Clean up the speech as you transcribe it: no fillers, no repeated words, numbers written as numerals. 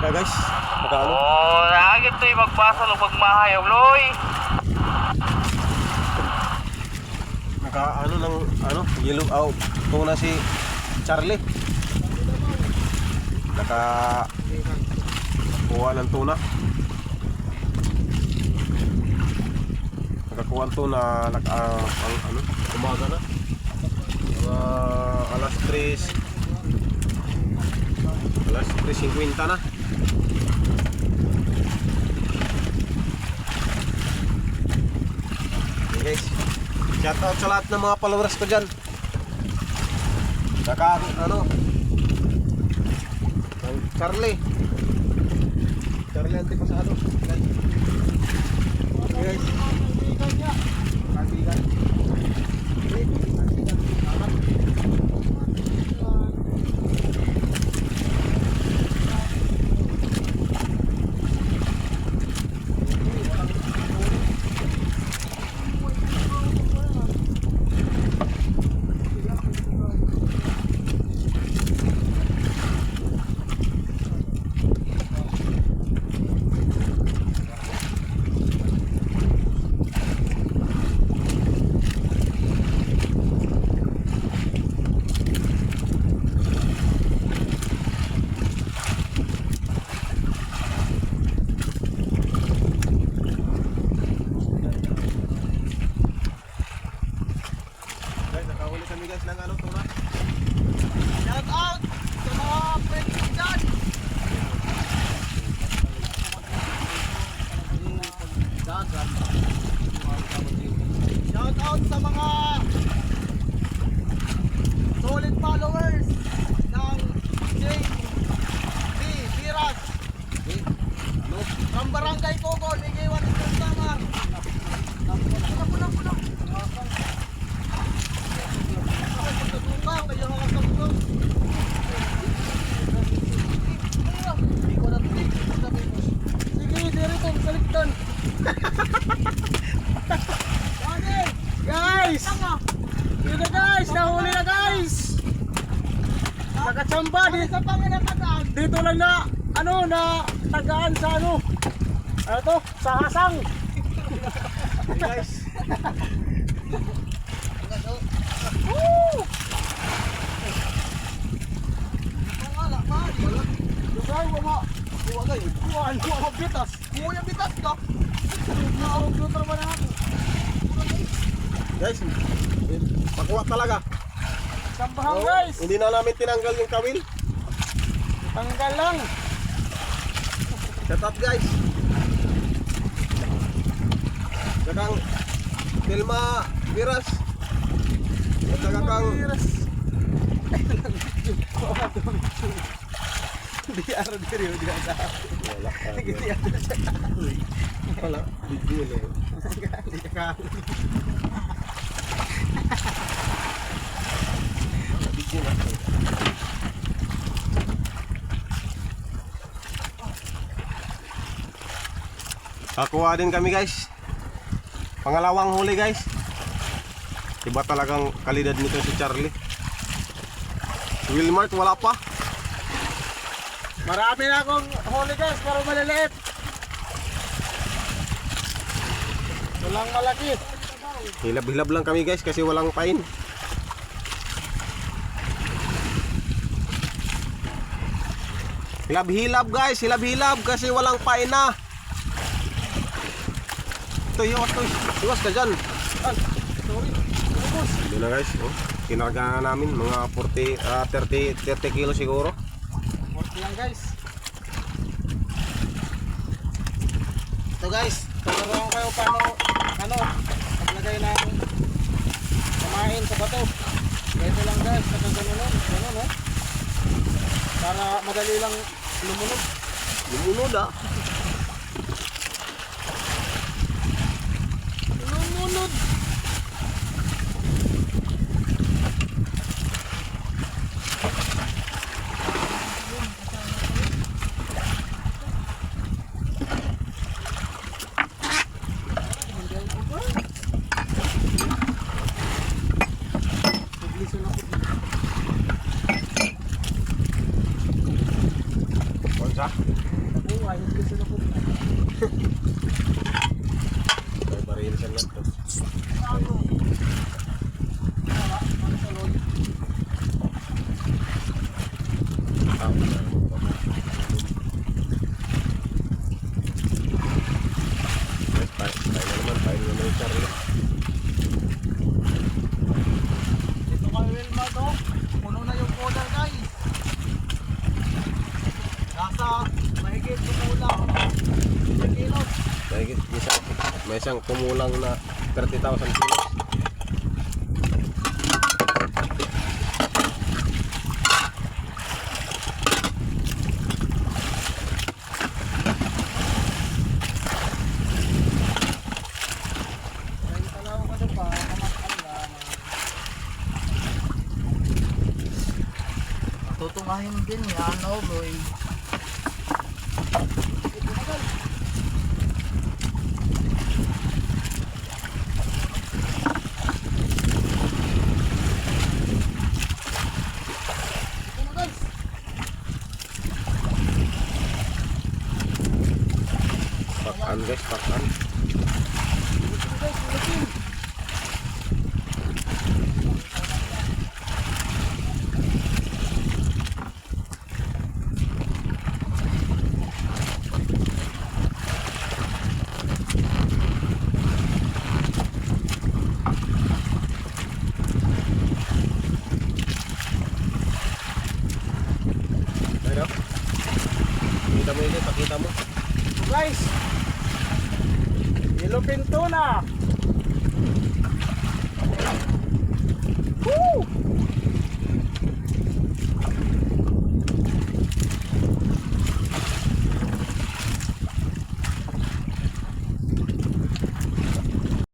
Kaya guys, nakaano? Oh, nakagit to yung magbasa ng pagmahayaw, Loy. Nakaano ng ano, yellow out. Tuna si Charlie. Nakakuha ng tuna. Nakakuha ng tuna ang ano, umaga na. Alas 3:50 na. Okay guys, shout out sa lahat ng mga followers ko dyan. Ano Charlie Antipasado guys. Okay guys, kaibigan. Shout out sa mga solid followers ng JB Biras from Barangay Cogol, Igiwan ng Samar. Pulang. Sige, dirito, saliktan. Guys! Yun na guys! Nahuli na guys! Nakachamba dito, dito lang na ano na tagaan sa ano to, sa hasang. Guys, Woo! Lugar mo kuha kayo. Kuha bitas. Kuha yung bitas ka. Nauglutor ba na ako? guys, pakuha talaga. Sambahan guys! Hindi na namin tinanggal yung kawil. Tanggal lang. Shout out guys. Kakang Telma Biras. At kakang Di araw diri di ada. wala. Video lang. Kakuha din kami guys. Pangalawang huli guys. Iba talagang kalidad nito si Charlie. Wilmart wala pa. Marami na akong huli guys, pero maliliit. Walang malaki. Hilab-hilab lang kami guys kasi walang pain. Hilab-hilab guys, hilab-hilab kasi walang pain na. Ito, iwas ka dyan. Hindi na guys, oh. Kinarga na namin mga 30 kilo siguro. 40 lang guys. Ito guys, Tuturuan kayo paano paglagay ng kumain sa bato. Ganito lang guys, ganun no? Para madali lang lumunod. lumunod ah. Lumunod. Sa? Nabuhay, hindi sila po. May barilisan lang to. Ano? Ano sa lord? Tayo naman yung Charlie. Ito kay Wilma to. Puno na yung collar guys. Nasa mahigit kumulang 10 kilos. May isang kumulang na 30,000 kilos. May talaw ka doon pa. Kamakal lang. Tutungahin din yan, no, boy. Ito na guys. Ito na guys. Pakan guys, pakan. Ito na guys. Ulitin. Ayun. Pakita mo yun, pakita mo. So guys, yellowfin tuna. Woo!